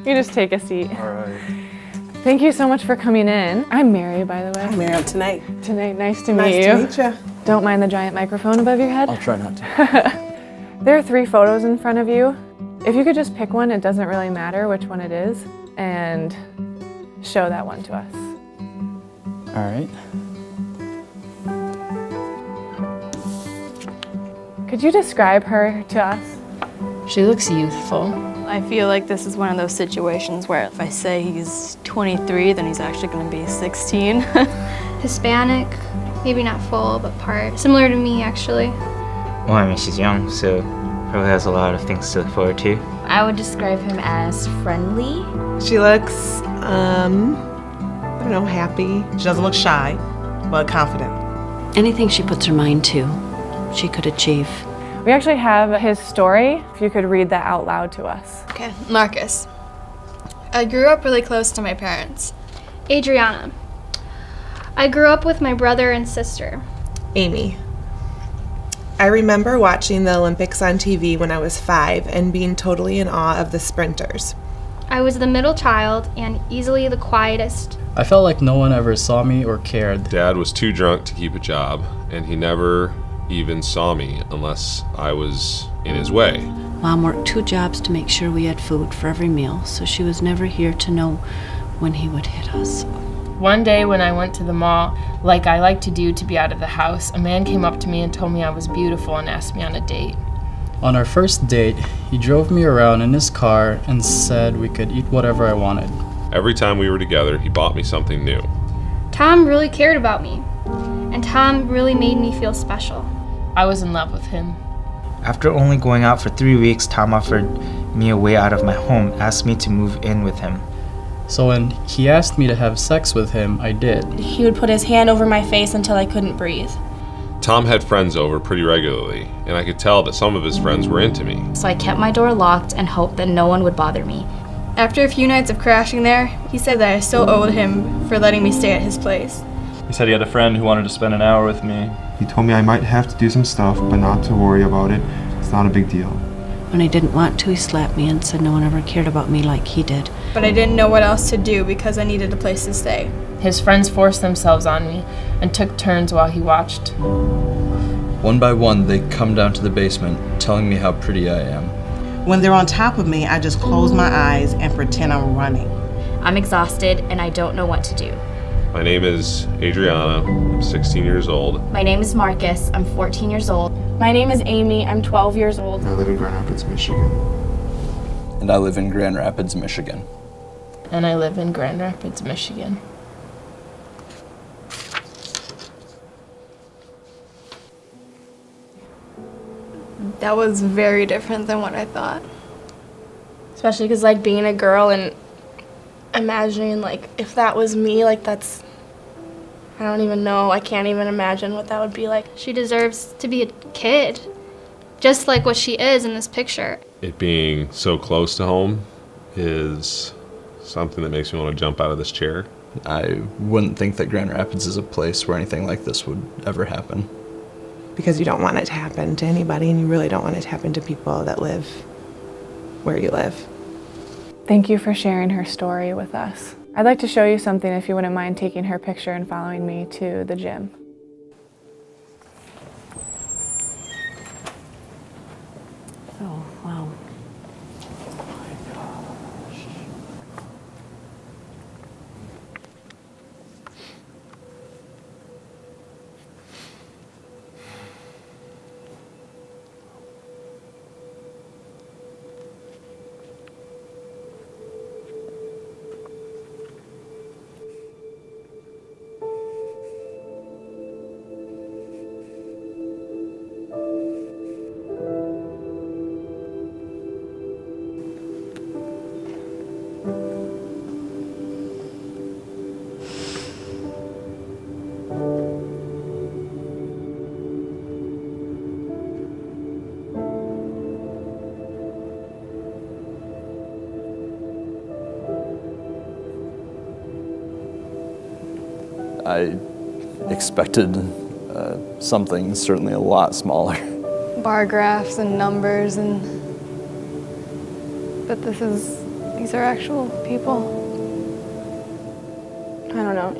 You just take a seat. All right. Thank you so much for coming in. I'm Mary, by the way. I'm Mary tonight. Tonight, nice to meet you. Nice to meet you. Don't mind the giant microphone above your head. I'll try not to. There are 3 photos in front of you. If you could just pick one, it doesn't really matter which one it is, and show that one to us. All right. Could you describe her to us? She looks youthful. I feel like this is one of those situations where if I say he's 23, then he's actually going to be 16. Hispanic, maybe not full, but part. Similar to me, actually. Well, I mean, she's young, so probably has a lot of things to look forward to. I would describe him as friendly. She looks, I don't know, happy. She doesn't look shy, but confident. Anything she puts her mind to, she could achieve. We actually have his story, if you could read that out loud to us. Okay, Marcus. I grew up really close to my parents. Adriana. I grew up with my brother and sister. Amy. I remember watching the Olympics on TV when I was 5 and being totally in awe of the sprinters. I was the middle child and easily the quietest. I felt like no one ever saw me or cared. Dad was too drunk to keep a job, and he never even saw me unless I was in his way. Mom worked 2 jobs to make sure we had food for every meal, so she was never here to know when he would hit us. One day when I went to the mall, like I like to do to be out of the house, a man came up to me and told me I was beautiful and asked me on a date. On our first date, he drove me around in his car and said we could eat whatever I wanted. Every time we were together, he bought me something new. Tom really cared about me, and Tom really made me feel special. I was in love with him. After only going out for 3 weeks, Tom offered me a way out of my home, asked me to move in with him. So when he asked me to have sex with him, I did. He would put his hand over my face until I couldn't breathe. Tom had friends over pretty regularly, and I could tell that some of his friends were into me. So I kept my door locked and hoped that no one would bother me. After a few nights of crashing there, he said that I still owed him for letting me stay at his place. He said he had a friend who wanted to spend an hour with me. He told me I might have to do some stuff, but not to worry about it. It's not a big deal. When I didn't want to, he slapped me and said no one ever cared about me like he did. But I didn't know what else to do because I needed a place to stay. His friends forced themselves on me and took turns while he watched. One by one, they come down to the basement, telling me how pretty I am. When they're on top of me, I just close my eyes and pretend I'm running. I'm exhausted and I don't know what to do. My name is Adriana. I'm 16 years old. My name is Marcus. I'm 14 years old. My name is Amy. I'm 12 years old. I live in Grand Rapids, Michigan. And I live in Grand Rapids, Michigan. And I live in Grand Rapids, Michigan. That was very different than what I thought. Especially because, like, being a girl and imagining, like, if that was me, like, that's, I don't even know. I can't even imagine what that would be like. She deserves to be a kid, just like what she is in this picture. It being so close to home is something that makes me want to jump out of this chair. I wouldn't think that Grand Rapids is a place where anything like this would ever happen. Because you don't want it to happen to anybody, and you really don't want it to happen to people that live where you live. Thank you for sharing her story with us. I'd like to show you something if you wouldn't mind taking her picture and following me to the gym. Oh, wow. I expected something certainly a lot smaller. Bar graphs and numbers, but this is These are actual people. I don't know,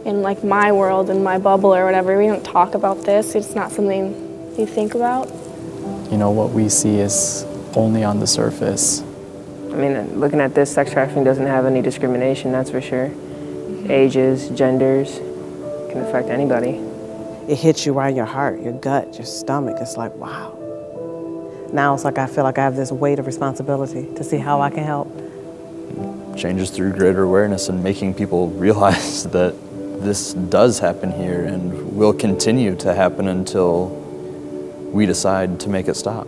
in like my world, in my bubble or whatever, we don't talk about this. It's not something you think about. You know, what we see is only on the surface. I mean, looking at this, sex trafficking doesn't have any discrimination, that's for sure. Ages, genders, can affect anybody. It hits you right in your heart, your gut, your stomach. It's like, wow. Now it's like I feel like I have this weight of responsibility to see how I can help. Changes through greater awareness and making people realize that this does happen here and will continue to happen until we decide to make it stop.